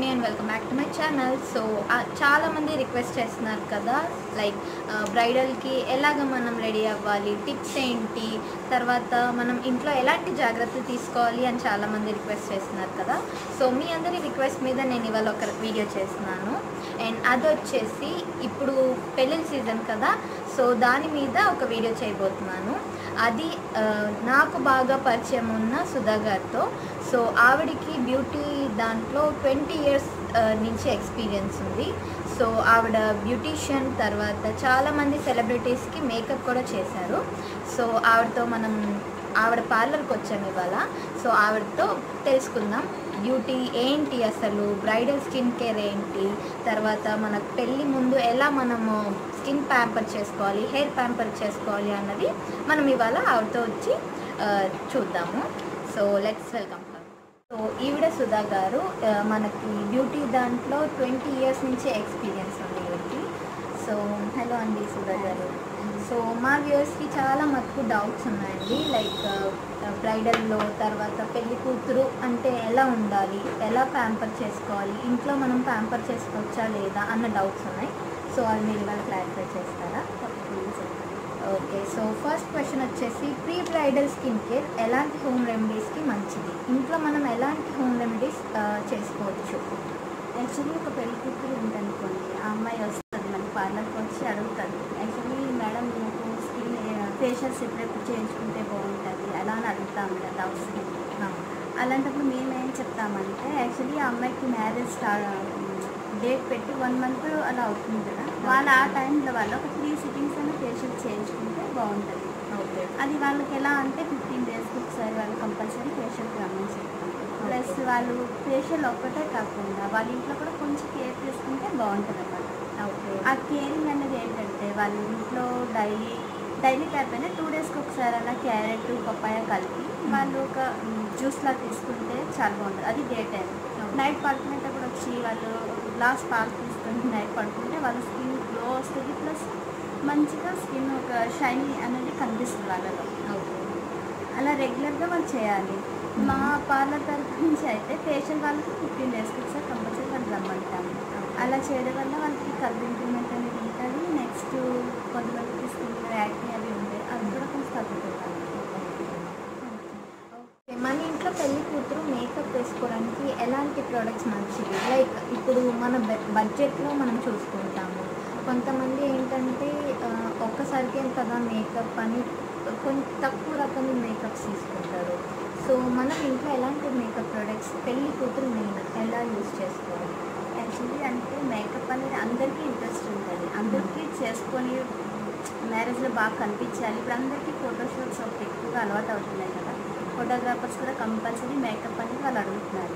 Ashwini and welcome back to my channel. So చాలా మంది request చేస్తున్నారు కదా, లైక్ బ్రైడల్కి ఎలాగ మనం రెడీ అవ్వాలి, టిప్స్ ఏంటి, తర్వాత మనం ఇంట్లో ఎలాంటి జాగ్రత్తలు తీసుకోవాలి అని చాలామంది రిక్వెస్ట్ చేస్తున్నారు కదా. సో మీ అందరి రిక్వెస్ట్ మీద నేను ఇవాళ ఒక వీడియో చేస్తున్నాను. అండ్ అది వచ్చేసి ఇప్పుడు పెళ్ళిళ్ళ సీజన్ కదా, సో దాని మీద ఒక వీడియో చేయబోతున్నాను. అది నాకు బాగా పరిచయం ఉన్న సుధా గారితో. సో ఆవిడకి బ్యూటీ దాంట్లో 20 years నుంచి ఎక్స్పీరియన్స్ ఉంది. సో ఆవిడ బ్యూటీషియన్, తర్వాత చాలామంది సెలబ్రిటీస్కి మేకప్ కూడా చేశారు. సో ఆవిడ పార్లర్కి వచ్చాము ఇవాళ. సో ఆవిడతో తెలుసుకుందాం బ్యూటీ ఏంటి, అసలు బ్రైడల్ స్కిన్ కేర్ ఏంటి, తర్వాత మన పెళ్ళి ముందు ఎలా మనము స్కిన్ ప్యాంపర్ చేసుకోవాలి, హెయిర్ ప్యాంపర్ చేసుకోవాలి అన్నది మనం ఇవాళ ఆవిడతో వచ్చి చూద్దాము. So let's welcome. సో ఈవిడ సుధా గారు, మనకి బ్యూటీ దాంట్లో 20 years నుంచి ఎక్స్పీరియన్స్ ఉంది ఈవిడకి. సో హలో అండి సుధా గారు. సో మా వ్యూవర్స్కి చాలా మటుకు డౌట్స్ ఉన్నాయండి, లైక్ బ్రైడల్లో తర్వాత పెళ్లి కూతురు అంటే ఎలా ఉండాలి, ఎలా ప్యాంపర్ చేసుకోవాలి, ఇంట్లో మనం ప్యాంపర్ చేసుకోవచ్చా లేదా అన్న డౌట్స్ ఉన్నాయి. సో అది మీరు ఇవాళ క్లారిఫై చేస్తారా? ఓకే. సో ఫస్ట్ క్వశ్చన్ వచ్చేసి, ప్రీ బ్రైడల్ స్కిన్ కేర్ ఎలాంటి హోమ్ రెమెడీస్కి మంచిది, ఇంట్లో మనం ఎలాంటి హోమ్ రెమెడీస్ చేసుకోవచ్చు? యాక్చువల్లీ ఒక పెళ్లి కూతురు ఉందనుకోండి, ఆ అమ్మాయి వస్తుంది మన పార్లర్కి వచ్చి అడుగుతుంది, యాక్చువల్లీ మేడం నాకు స్కిన్ ఫేషియల్స్ ఎప్పుడెప్పుడు చేయించుకుంటే బాగుంటుంది అలా అని అడుగుతాం కదా డౌట్స్. అలాంటప్పుడు మేము ఏం చెప్తామంటే, యాక్చువల్లీ ఆ అమ్మాయికి మ్యారేజ్ డేట్ పెట్టి 1 month అలా అవుతుంది కదా, వాళ్ళు ఆ టైంలో వాళ్ళు ఒక 3 sittings అయినా ఫేషియల్ చేయించుకుంటే బాగుంటుంది. ఓకే. అది వాళ్ళకి ఎలా అంటే 15 daysకి ఒకసారి వాళ్ళు కంపల్సరీ ఫేషియల్కి రమ్మని చెప్తాం. ప్లస్ వాళ్ళు ఫేషియల్ ఒక్కటే కాకుండా వాళ్ళ ఇంట్లో కూడా కొంచెం కేర్ తీసుకుంటే బాగుంటుంది అన్నమాట. ఓకే. ఆ కేరింగ్ అనేది ఏంటంటే, వాళ్ళు ఇంట్లో డైలీ కాకపోయినా 2 daysకి ఒకసారి అలా క్యారెట్ పప్పాయ కలిపి వాళ్ళు ఒక జ్యూస్లా తీసుకుంటే చాలా బాగుంటుంది. అది డే టైం. నైట్ పడుకునేటప్పుడు వచ్చి వాళ్ళు గ్లాస్ పాలు తీసుకొని నైట్ పడుకుంటే వాళ్ళ స్కిన్ గ్లో వస్తుంది, ప్లస్ మంచిగా స్కిన్ ఒక షైనీ అనేది కనిపిస్తుంది వాళ్ళలో. అలా రెగ్యులర్గా వాళ్ళు చేయాలి. మా పార్లర్ తరఫు నుంచి అయితే ఫేషియల్ వాళ్ళకి 15 daysకి ఒకసారి కంపల్సరీ వాళ్ళు రమ్మంటాము. అలా చేయడం వల్ల వాళ్ళకి కలర్ ఇంప్రూవ్మెంట్ అనేది ఉంటుంది. నెక్స్ట్ కొంతమందికి స్కిన్ యాక్ని అవి ఉంటాయి, అది కూడా కొంచెం తగ్గుతుంది. మన ఇంట్లో పెళ్లి కూతురు మేకప్ వేసుకోవడానికి ఎలాంటి ప్రోడక్ట్స్ మంచివి, లైక్ ఇప్పుడు మన బడ్జెట్లో మనం చూసుకుంటాము. కొంతమంది ఏంటంటే ఒక్కసారికే కదా మేకప్ అని కొంచెం తక్కువ రకం మేకప్స్ తీసుకుంటారు. సో మనం ఇంట్లో ఎలాంటి మేకప్ ప్రోడక్ట్స్ పెళ్లి కూతురు మెయిన్ ఎలా యూజ్ చేసుకోవాలి? యాక్చువల్లీ అంటే మేకప్ అనేది అందరికీ ఇంట్రెస్ట్ ఉంటుంది, అందరికీ చేసుకొని మ్యారేజ్లో బాగా కనిపించాలి. ఇప్పుడు అందరికీ ఫోటోషూట్స్ ఒకటి ఎక్కువగా అలవాటు అవుతున్నాయి కదా, ఫోటోగ్రాఫర్స్ కూడా కంపల్సరీ మేకప్ అనేది వాళ్ళు అడుగుతున్నారు.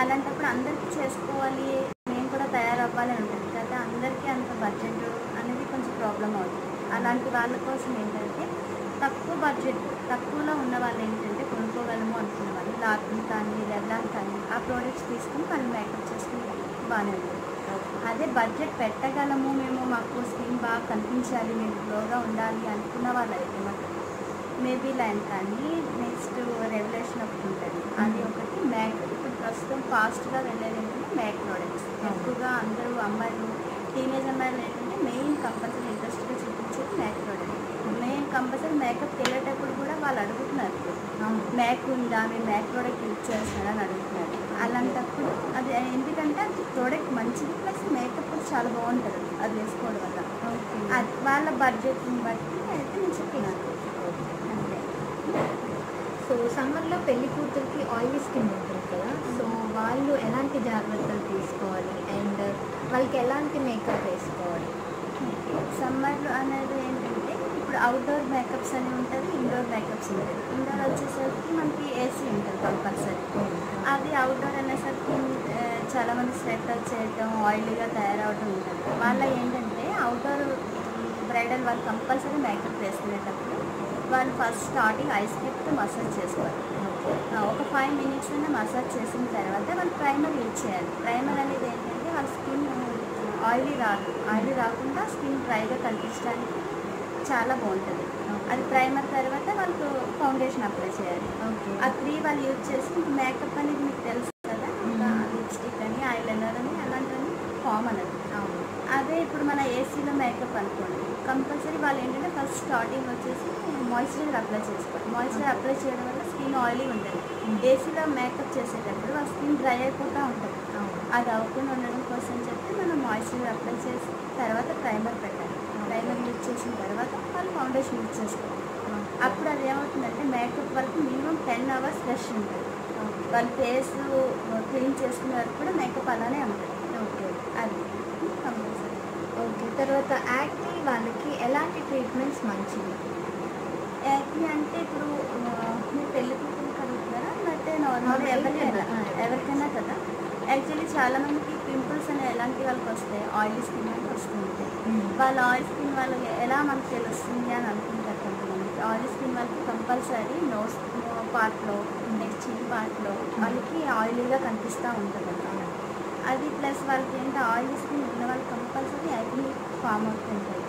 అలాంటప్పుడు అందరికీ చేసుకోవాలి, మేము కూడా తయారవ్వాలి అని ఉంటుంది కదా, అందరికీ అంత బడ్జెట్ అనేది కొంచెం ప్రాబ్లం అవుతుంది. అలాంటి వాళ్ళ కోసం ఏంటంటే తక్కువ బడ్జెట్, తక్కువలో ఉన్న వాళ్ళు ఏంటంటే కొనుక్కోగలము అనుకున్న వాళ్ళు లాక్ని కానీ లెబ్లాన్ కానీ ఆ ప్రోడక్ట్స్ తీసుకుని వాళ్ళు మేకప్ చేసుకుని బాగానే ఉంటుంది. అదే బడ్జెట్ పెట్టగలము మేము, మాకు స్కిన్ బాగా కనిపించాలి, మేము గ్లోగా ఉండాలి అనుకున్న వాళ్ళు అయితే మాకు మేబీ లైన్ కానీ నెక్స్ట్ రెవల్యూషన్ ఒకటి ఉంటుంది, అది ఒకటి మ్యాక్. ఇప్పుడు ప్రస్తుతం ఫాస్ట్గా వెళ్ళేది ఏంటంటే మ్యాక్ ప్రోడక్ట్స్. ఎక్కువగా అందరూ అమ్మాయిలు, టీనేజ్ అమ్మాయిలు ఏంటంటే మెయిన్ కంపల్సరీ ఇంట్రెస్ట్గా చూపించేది MAC product. Main compulsory makeup వెళ్ళేటప్పుడు కూడా వాళ్ళు అడుగుతున్నారు, మ్యాక్ ఉందా, మేము మ్యాక్ ప్రోడక్ట్ యూజ్ చేస్తున్నారా అని అడుగుతున్నారు. అలాంటప్పుడు అది ఎందుకంటే అది ప్రోడక్ట్ మంచిది, ప్లస్ మేకప్ కూడా చాలా బాగుంటుంది అది వేసుకోవడం వల్ల. అది వాళ్ళ బడ్జెట్ని బట్టి అయితే నేను చెప్పినాను. సో సమ్మర్లో పెళ్లి కూతురికి ఆయిలీ స్కిన్ ఉంటుంది కదా, సో వాళ్ళు ఎలాంటి జాగ్రత్తలు తీసుకోవాలి అండ్ వాళ్ళకి ఎలాంటి మేకప్ వేసుకోవాలి? సమ్మర్లో అనేది ఏంటంటే ఇప్పుడు అవుట్డోర్ మేకప్స్ అని ఉంటుంది, ఇండోర్ మేకప్స్ ఉంటుంది. ఇండోర్ వచ్చేసరికి మనకి ఏసీ ఉంటుంది కంపల్సరీ. అది అవుట్డోర్ అనేసరికి చాలామంది స్వెట్ వచ్చేయటం, ఆయిలీగా తయారవడం ఉంటుంది. వాళ్ళ ఏంటంటే అవుట్డోర్ బ్రైడల్ వాళ్ళు కంపల్సరీ మేకప్ వేసుకునేటప్పుడు వాళ్ళు ఫస్ట్ స్టార్టింగ్ ఐస్ క్యూబ్తో మసాజ్ చేసుకోవాలి. ఒక 5 minutes అయినా మసాజ్ చేసిన తర్వాత వాళ్ళు ప్రైమర్ యూజ్ చేయాలి. ప్రైమర్ అనేది ఏంటంటే వాళ్ళ స్కిన్ ఆయిలీ రాకుండా స్కిన్ డ్రైగా కనిపించడానికి చాలా బాగుంటుంది. అది ప్రైమర్ తర్వాత వాళ్ళకు ఫౌండేషన్ అప్లై చేయాలి. ఆ 3 వాళ్ళు యూజ్ చేసి మేకప్ అనేది మీకు తెలుసు కదా, లిప్స్టిక్ అని ఐలైనర్ ఫామ్ అనేది. అదే ఇప్పుడు మన ఏసీలో మేకప్ అనుకోండి, కంపల్సరీ వాళ్ళు ఏంటంటే ఫస్ట్ స్టార్టింగ్ వచ్చేసి మాయిశ్చరైజర్ అప్లై చేసుకోవాలి. మాయిశ్చరైజర్ అప్లై చేయడం వల్ల స్కిన్ ఆయిలీ ఉంటుంది. ఏసీలో మేకప్ చేసేటప్పుడు ఆ స్కిన్ డ్రై అయిపోతూ ఉంటుంది. అది అవ్వకుండా ఉండడం కోసం చెప్పి మనం మాయిశ్చరైజర్ అప్లై చేసి తర్వాత ప్రైమర్ పెట్టాలి. ప్రైమర్ యూజ్ చేసిన తర్వాత వాళ్ళు ఫౌండేషన్ యూజ్ చేసుకోవాలి. అప్పుడు అది ఏమవుతుందంటే మేకప్ వరకు మినిమం 10 hours ఫ్రెష్ ఉంటుంది. వాళ్ళ ఫేస్ క్లీన్ చేసుకునే వరకు కూడా మేకప్ అలానే ఉంటుంది. అది కంపల్సరీ. ఓకే, తర్వాత యాక్ని వాళ్ళకి ఎలాంటి ట్రీట్మెంట్స్ మంచివి? యాక్ని అంటే ఇప్పుడు మీరు పెళ్లి కూతురు కడుగుతారా లేకపోతే నార్మల్ ఎవరికైనా కదా. యాక్చువల్లీ చాలామందికి పింపుల్స్ అనేవి ఎలాంటి వాళ్ళకి వస్తాయి, ఆయిలీ స్కిన్ అని వస్తుంది. వాళ్ళ ఆయిల్ స్కిన్ వాళ్ళకి ఎలా మనకు తెలుస్తుంది అని అనుకుంటారు కొంతమందికి. ఆయిలీ స్కిన్ వాళ్ళకి కంపల్సరీ నోస్ పార్ట్లో, నెక్స్ట్ చిన్ పార్ట్లో వాళ్ళకి ఆయిలీగా కనిపిస్తూ ఉంటుంది అన్నమాట. అది ప్లస్ వాళ్ళకి ఏంటంటే ఆయిలీ స్కిన్ ఉన్న వాళ్ళు కంపల్సరీ యాక్ని ఫామ్ అవుతుంటాయి.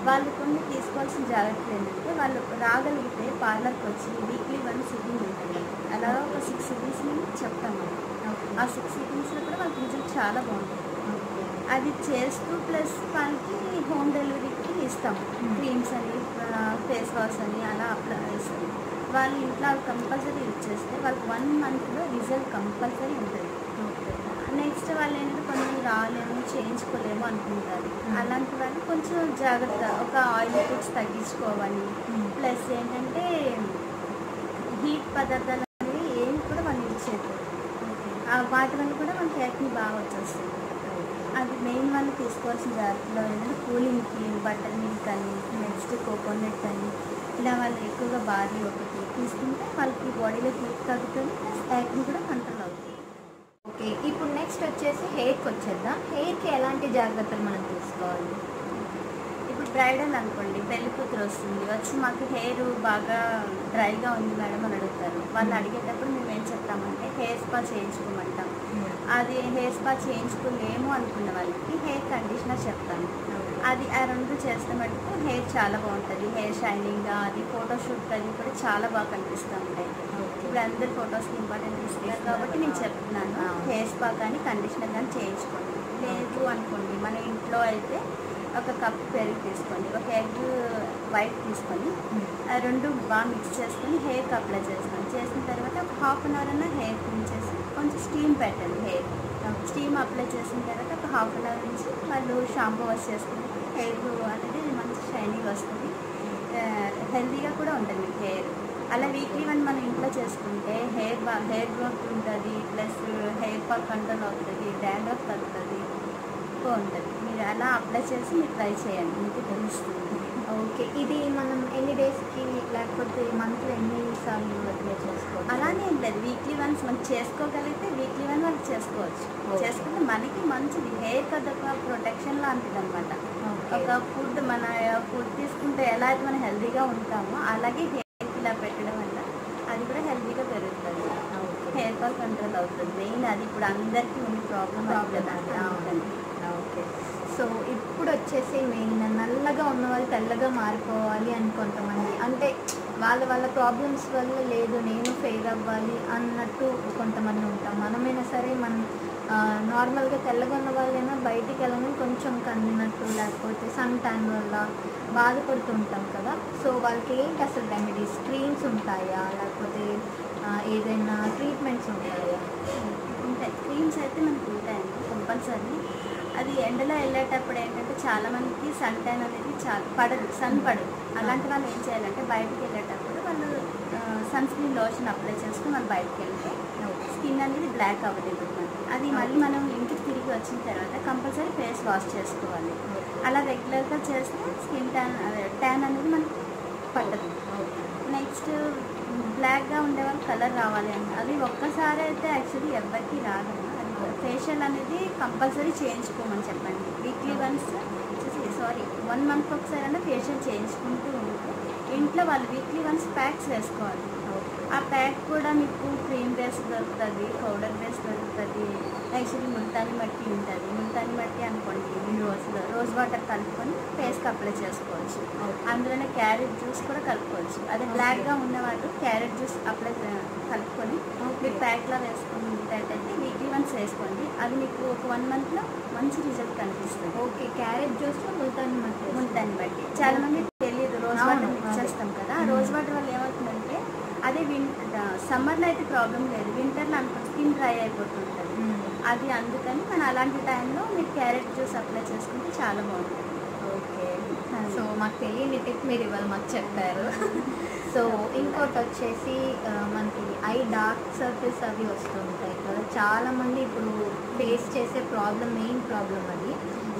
వాళ్ళు కొన్ని తీసుకోవాల్సిన జాగ్రత్తలు ఏంటంటే వాళ్ళు రాగలిగితే పార్లర్కి వచ్చి వీక్లీ 1 సిట్టింగ్ ఉంటుంది. అలా ఒక 6 సిట్టింగ్స్ చెప్తాము. ఆ 6 సిట్టింగ్స్లో కూడా వాళ్ళకి రిజల్ట్ చాలా బాగుంటుంది. అది చేస్తూ ప్లస్ వాళ్ళకి హోమ్ డెలివరీకి ఇస్తాము. క్రీమ్స్ అని, ఫేస్ వాష్ అని అలా అప్లై చేస్తాం. వాళ్ళు ఇంట్లో కంపల్సరీ యూజ్ చేస్తే వాళ్ళకి 1 monthలో రిజల్ట్ కంపల్సరీ ఉంటుంది. నెక్స్ట్ వాళ్ళు ఏంటంటే కొంచెం రాలేము, చేయించుకోలేము అనుకుంటారు. అలాంటి వాళ్ళు కొంచెం జాగ్రత్త, ఒక ఆయిల్ ఫుడ్స్ తగ్గించుకోవాలి. ప్లస్ ఏంటంటే హీట్ పదార్థాలు అనేవి ఏమి కూడా వాళ్ళు యూజ్ చేయకూడదు. వాటి వల్ల కూడా మనకి యాక్ని బాగా వచ్చేస్తుంది. అది మెయిన్ వాళ్ళు తీసుకోవాల్సిన జాగ్రత్తలో ఏంటంటే కూలింగ్కి బటర్ మిల్క్ అని, నెక్స్ట్ కోకోనట్ అని ఇలా వాళ్ళు ఎక్కువగా బాడీ ఒకటి తీసుకుంటే వాళ్ళకి బాడీలో హీట్ తగ్గుతుంది, ప్లస్ యాక్ని కూడా కంట్రోల్ అవుతుంది. ఓకే, ఇప్పుడు నెక్స్ట్ వచ్చేసి హెయిర్కి వచ్చేద్దాం. హెయిర్కి ఎలాంటి జాగ్రత్తలు మనం తీసుకోవాలి? ఇప్పుడు బ్రైడల్ అనుకోండి, పెళ్లి కూతురు వస్తుంది, వచ్చి మాకు హెయిర్ బాగా డ్రైగా ఉంది మేడం అని అడుగుతారు. వాళ్ళు అడిగేటప్పుడు మేము ఏం చెప్తామంటే హెయిర్ స్పా చేయించుకోమంటాం. అది హెయిర్ స్పా చేయించుకోలేము అనుకున్న వాళ్ళకి హెయిర్ కండిషనర్ చెప్తాము. అది ఆ 2 చేస్తే మటుకు హెయిర్ చాలా బాగుంటుంది. హెయిర్ షైనింగ్గా, అది ఫోటోషూట్ అది కూడా చాలా బాగా కనిపిస్తూ ఉంటాయి. ఇప్పుడు అందరు ఫొటోస్కి ఇంపార్టెంట్ ఇస్తున్నారు కాబట్టి నేను చెప్తున్నాను, హెయిర్ స్పా కానీ కండిషనర్ కానీ చేయించుకోండి. లేదు అనుకోండి, మన ఇంట్లో అయితే ఒక కప్ పెరుగు తీసుకొని, ఒక ఎగ్ వైట్ తీసుకొని, ఆ 2 బాగా మిక్స్ చేసుకొని హెయిర్కి అప్లై చేస్తాం. చేసిన తర్వాత ఒక 1/2 hour అన్నా హెయిర్ క్లీన్ చేసి కొంచెం స్టీమ్ పెట్టండి. హెయిర్ స్టీమ్ అప్లై చేసిన తర్వాత ఒక 1/2 hour నుంచి వాళ్ళు షాంపూ వాష్ చేసుకుంటే హెయిర్ అనేది మంచి షైనింగ్ వస్తుంది, హెల్తీగా కూడా ఉంటుంది మీకు హెయిర్. అలా వీక్లీ 1 మనం ఇంట్లో చేసుకుంటే హెయిర్ గ్రోత్ ఉంటుంది, ప్లస్ హెయిర్ ఫాల్ కంట్రోల్ అవుతుంది, డాండ్రఫ్ తగ్గుతుంది, బాగుంటుంది. మీరు అలా అప్లై చేసి మీరు ట్రై చేయండి, మీకు తెలుస్తుంది. ఓకే, ఇది మనం ఎన్ని డేస్కి లేకపోతే మంత్లో ఎన్నిసార్లు అప్లై చేసుకోవాలి? అలానే ఏం లేదు, వీక్లీ 1 మనం చేసుకోగలిగితే వీక్లీ 1 వాళ్ళు చేసుకోవచ్చు. చేసుకుంటే మనకి మంచిది, హెయిర్ అదొక ప్రొటెక్షన్ లాంటిది అనమాట. ఒక ఫుడ్, మన ఫుడ్ తీసుకుంటే ఎలా అయితే మనం హెల్తీగా ఉంటామో అలాగే హెయిర్ ఇలా పెట్టడం వల్ల అది కూడా హెల్తీగా పెరుగుతుంది, హెయిర్ ఫాల్ కంట్రోల్ అవుతుంది. మెయిన్ అది ఇప్పుడు అందరికీ ఉన్న ప్రాబ్లం అవుతుంది. ఓకే, సో ఇప్పుడు వచ్చేసి మెయిన్ నల్లగా ఉన్న వాళ్ళు తెల్లగా మారిపోవాలి అని కొంతమంది, అంటే వాళ్ళ ప్రాబ్లమ్స్ వల్ల లేదు నేను ఫెయిల్ అవ్వాలి అన్నట్టు కొంతమంది ఉంటాం. మనమైనా సరే మనం నార్మల్గా తెల్లగా ఉన్న వాళ్ళైనా బయటికి వెళ్ళగానే కొంచెం కన్నినట్టు లేకపోతే సన్ ట్యాన్ వల్ల బాధపడుతూ ఉంటాం కదా. సో వాళ్ళకి ఏంటి అసలు రెమెడీస్, క్రీమ్స్ ఉంటాయా లేకపోతే ఏదైనా ట్రీట్మెంట్స్ ఉంటాయా? ఉంటాయి, క్రీమ్స్ అయితే మనకు ఉంటాయండి కంపల్సరీ. అది ఎండలో వెళ్ళేటప్పుడు ఏంటంటే చాలామందికి సన్ ట్యాన్ అనేది సన్ పడదు. అలాంటి వాళ్ళు ఏం చేయాలంటే బయటకు వెళ్ళేటప్పుడు వాళ్ళు సన్ స్క్రీన్ లోషన్ అప్లై చేసుకుని వాళ్ళు బయటకు వెళ్తే స్కిన్ అనేది బ్లాక్ అవ్వలేదు. అది మళ్ళీ మనం ఇంటికి తిరిగి వచ్చిన తర్వాత కంపల్సరీ ఫేస్ వాష్ చేసుకోవాలి. అలా రెగ్యులర్గా చేస్తే స్కిన్ ట్యాన్ అనేది మనకి పట్టదు. నెక్స్ట్ బ్లాక్గా ఉండేవాళ్ళు కలర్ రావాలి అని, అది ఒక్కసారి అయితే యాక్చువల్లీ ఎవరికి రాదు. ఫేషియల్ అనేది కంపల్సరీ చేయించుకోమని చెప్పండి. వీక్లీ 1 month ఒకసారి ఫేషియల్ చేయించుకుంటూ ఉంటే ఇంట్లో వాళ్ళు వీక్లీ 1 ప్యాక్స్ వేసుకోవాలి. ఆ ప్యాక్ కూడా మీకు క్రీమ్ బేస్ దొరుకుతుంది, పౌడర్ బేస్ దొరుకుతుంది. యాక్చువల్లీ ముల్తానీ మట్టి ఉంటుంది. ముల్తానీ మట్టి అనుకోండి, రోజ్ వాటర్ కలుపుకొని ఫేస్కి అప్లై చేసుకోవచ్చు. అందులోనే క్యారెట్ జ్యూస్ కూడా కలుపుకోవచ్చు. అదే బ్లాక్గా ఉన్నవాళ్ళు క్యారెట్ జ్యూస్ అప్లై కలుపుకొని మీరు ప్యాక్లా వేసుకున్నట్టయితే వీక్లీ వన్స్ వేసుకోండి. అది మీకు ఒక 1 monthలో మంచి రిజల్ట్ కనిపిస్తుంది. ఓకే, క్యారెట్ జ్యూస్లో ముల్తానీ మట్టి చాలా మంది తెలియదు. రోజ్ వాటర్ మిక్స్ చేస్తాం కదా, రోజ్ వాటర్ వల్ల ఏమవుతుందంటే అదే సమ్మర్లో అయితే ప్రాబ్లం లేదు, వింటర్లో అనుకో స్కిన్ డ్రై అయిపోతుంటుంది. అది అందుకని మనం అలాంటి టైంలో మీరు క్యారెట్ జ్యూస్ అప్లై చేసుకుంటే చాలా బాగుంటుంది. ఓకే, సో మాకు తెలియని టిప్ మీరు ఇవాళ మాకు చెప్పారు. సో ఇంకోటి వచ్చేసి మనకి ఐ డార్క్ సర్కిల్స్ అవి వస్తుంటాయి కదా, చాలామంది ఇప్పుడు ఫేస్ చేసే మెయిన్ ప్రాబ్లం అది.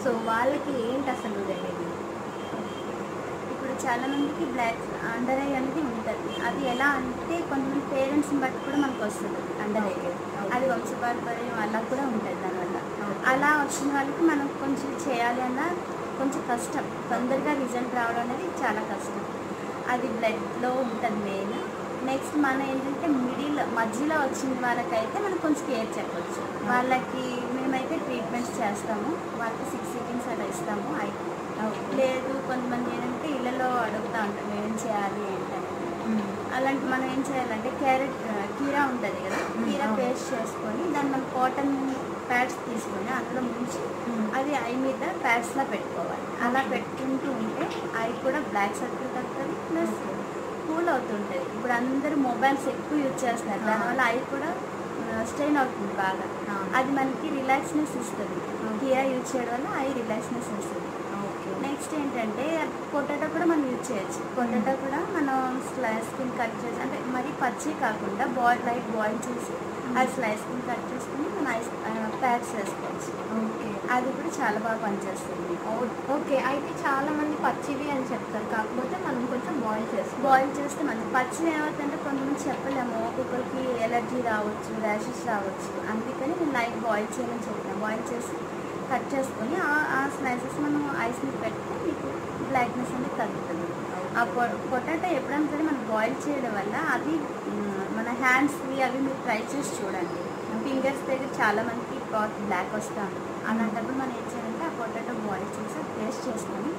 సో వాళ్ళకి ఏంటి అసలు రెమెడీ? ఇప్పుడు చాలామందికి బ్లాక్ అండర్ ఐ అనేది ఉంటుంది. అది ఎలా అంటే కొంతమంది పేరెంట్స్ని బట్టి కూడా మనకు వస్తుంది అండర్ ఐ. అది వంశపారంపర్యం అలా కూడా ఉంటుంది. దానివల్ల అలా వచ్చిన వాళ్ళకి మనం కొంచెం చేయాలి అన్న కొంచెం కష్టం, తొందరగా రిజల్ట్ రావడం అనేది చాలా కష్టం. అది బ్లడ్లో ఉంటుంది మెయిన్. నెక్స్ట్ మనం ఏంటంటే మధ్యలో వచ్చిన వాళ్ళకైతే మనం కొంచెం కేర్ చెప్పవచ్చు. వాళ్ళకి మేమైతే ట్రీట్మెంట్స్ చేస్తాము, వాళ్ళకి 6 సిట్టింగ్స్ అలా ఇస్తాము. లేదు కొంతమంది ఏంటంటే ఇళ్ళలో అడుగుతూ ఉంటారు ఏం చేయాలి ఏంటని. అలాంటి మనం ఏం చేయాలంటే కీరా ఉంటుంది కదా, కీరా పేస్ట్ చేసుకొని దాన్ని మనం కాటన్ ప్యాడ్స్ తీసుకొని అందులో ముంచి అది ఐ మీద ప్యాడ్స్లా పెట్టుకోవాలి. అలా పెట్టుకుంటూ ఉంటే ఐ కూడా బ్లాక్ సర్కిల్ తగ్గుతుంది, ప్లస్ కూల్ అవుతుంటుంది. ఇప్పుడు అందరూ మొబైల్స్ ఎక్కువ యూజ్ చేస్తున్నారు, దానివల్ల ఐ కూడా స్ట్రెయిన్ అవుతుంది బాగా. అది మనకి రిలాక్స్నెస్ ఇస్తుంది. కీరా యూజ్ చేయడం వల్ల ఐ రిలాక్స్నెస్ ఇస్తుంది. నెక్స్ట్ ఏంటంటే పొటాటో కూడా మనం యూజ్ చేయొచ్చు. పొటాటో కూడా మనం స్కిన్ కట్ చేసి, అంటే మరీ పచ్చి కాకుండా లైట్ బాయిల్ చేసి అది స్కిన్ కట్ చేసుకుని మనం ప్యాక్స్ వేసుకోవచ్చు. ఓకే, అది కూడా చాలా బాగా పనిచేస్తుంది. ఓకే, అయితే చాలామంది పచ్చివి అని చెప్తారు, కాకపోతే మనం కొంచెం బాయిల్ చేస్తే మంచి. పచ్చివి ఏమవుతుందంటే కొంతమంది చెప్పలేము, ఒక్కొక్కరికి ఎలర్జీ రావచ్చు, ర్యాషెస్ రావచ్చు. అందుకని నేను లైట్ బాయిల్ చేయమని చెప్తాను. బాయిల్ చేసి కట్ చేసుకొని ఆ స్లైసెస్ మనం ఐస్ మీద పెడితే మీకు బ్లాక్నెస్ అనేది తగ్గుతుంది. ఆ పొటాటో ఎప్పుడైనా సరే మనం బాయిల్ చేయడం వల్ల అది మన హ్యాండ్స్వి అవి మీరు ట్రై చేసి చూడండి. ఫింగర్స్ దగ్గర చాలా మందికి బ్లాక్ వస్తాం. అలాంటప్పుడు మనం ఏం చేయాలంటే ఆ పొటాటో బాయిల్ చేసి పేస్ట్ చేసుకొని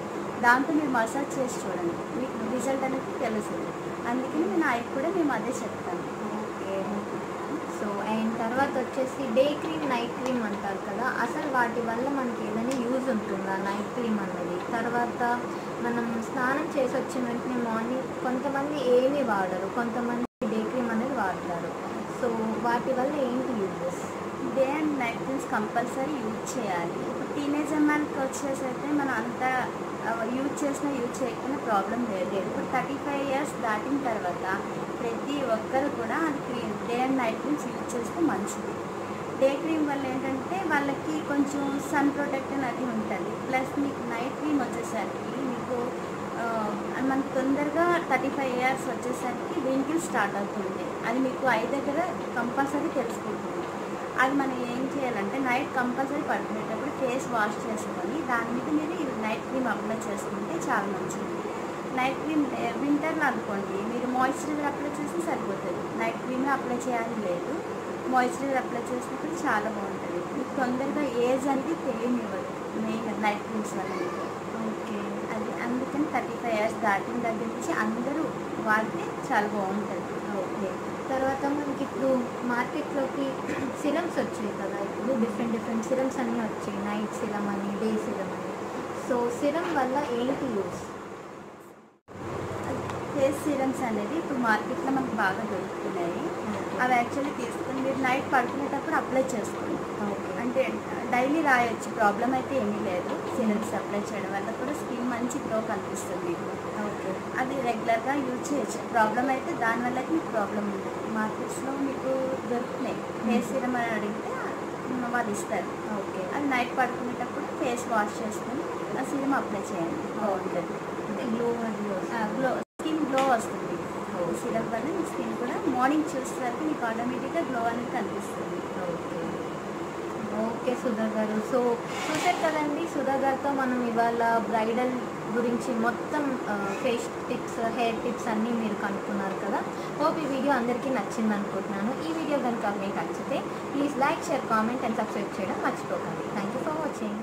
దాంతో మీరు మసాజ్ చేసి చూడండి, మీకు రిజల్ట్ అనేది తెలుస్తుంది. అందుకని నేను ఐ కూడా మేము అదే చెప్తాను. ఓకే, సో అండ్ తర్వాత వచ్చేసి డే క్రీమ్, నైట్ క్రీమ్ అంటారు కదా, అసలు వాటి వల్ల మనకి ఏదైనా యూజ్ ఉంటుందా నైట్ క్రీమ్ అన్నది? తర్వాత మనం స్నానం చేసి వచ్చిన వెంటనే మార్నింగ్ కొంతమంది ఏమీ వాడరు, కొంతమంది డే క్రీమ్ అనేది వాడతారు. సో వాటి వల్ల ఏంటి uses? Day and night creams compulsory use చేయాలి. ఇప్పుడు టీనేజ్ అమ్మాయికి వచ్చేసైతే మనం అంతా యూజ్ చేసినా యూజ్ చేయకుండా ప్రాబ్లం లేదు. ఇప్పుడు 35 years దాటిన తర్వాత ప్రతి ఒక్కరు కూడా అది day and night creams use చేస్తే మంచిది. డే క్రీమ్ వల్ల ఏంటంటే వాళ్ళకి కొంచెం సన్ ప్రొటెక్షన్ అది ఉంటుంది. ప్లస్ మీకు నైట్ క్రీమ్ వచ్చేసరికి మీకు మనకు తొందరగా 35 years వచ్చేసరికి వింకిల్ స్టార్ట్ అవుతుంది. అది మీకు ఐ దగ్గర కంపల్సరీ తెలుసుకుంటుంది. అది మనం ఏం చేయాలంటే నైట్ కంపల్సరీ పడుకునేటప్పుడు ఫేస్ వాష్ చేసుకొని దాని మీద మీరు నైట్ క్రీమ్ అప్లై చేసుకుంటే చాలా మంచిది. నైట్ క్రీమ్ వింటర్లో అనుకోండి మీరు మాయిశ్చరైజర్ అప్లై చేస్తే సరిపోతుంది, నైట్ క్రీమ్లో అప్లై చేయాలి లేదు. మాయిశ్చరైజర్ అప్లై చేసినప్పుడు చాలా బాగుంటుంది. మీకు తొందరగా ఏజ్ అనేది తెలియనివ్వదు మెయిన్ నైట్ క్రీమ్స్ వల్ల మీకు. ఓకే, అది అందుకని 35 years దాటిన దగ్గర నుంచి అందరూ వాడితే చాలా బాగుంటుంది. ఓకే, తర్వాత మనకి ఇప్పుడు మార్కెట్లోకి సిరమ్స్ వచ్చాయి కదా, ఇప్పుడు డిఫరెంట్ సిరమ్స్ అన్నీ వచ్చాయి, నైట్ సిరం అని, డే సిరం అని. సో సిరం వల్ల ఏంటి యూస్? ఫేస్ సిరమ్స్ అనేది ఇప్పుడు మార్కెట్లో మనకు బాగా దొరుకుతున్నాయి. అవి యాక్చువల్లీ తీసుకుని మీరు నైట్ పడుకునేటప్పుడు అప్లై చేసుకోండి. అంటే డైలీ రాయొచ్చు, ప్రాబ్లం అయితే ఏమీ లేదు. సిరమ్స్ అప్లై చేయడం వల్ల కూడా స్కిన్ మంచి గ్లో కనిపిస్తుంది. ఓకే, అది రెగ్యులర్గా యూజ్ చేయొచ్చు. ప్రాబ్లం అయితే దానివల్ల అయితే మీకు ప్రాబ్లం ఉంది. మార్కెట్స్లో మీకు దొరుకుతున్నాయి. ఫేస్ సిరం అని అడిగితే వాళ్ళు ఇస్తారు. ఓకే, అది నైట్ పడుకునేటప్పుడు ఫేస్ వాష్ చేసుకొని ఆ సిరం అప్లై చేయండి, బాగుంటుంది. అంటే గ్లో స్కిన్ గ్లో వస్తుంది. సిరం వల్ల మీ స్కిన్ కూడా మార్నింగ్ చూసేసరికి మీకు ఆటోమేటిక్గా గ్లో అనేది కనిపిస్తుంది. ఓకే, ఓకే సుధా గారు. సో చూసారు కదండి, సుధా గారితో మనం ఇవాళ బ్రైడల్ గురించి మొత్తం ఫేస్ టిప్స్, హెయిర్ టిప్స్ అన్నీ మీరు కనుక్కున్నారు కదా. హోప్ ఈ వీడియో అందరికీ నచ్చింది అనుకుంటున్నాను. ఈ వీడియో కనుక మీకు నచ్చితే please like, share, comment and subscribe చేయడం మర్చిపోకండి. Thank you for watching.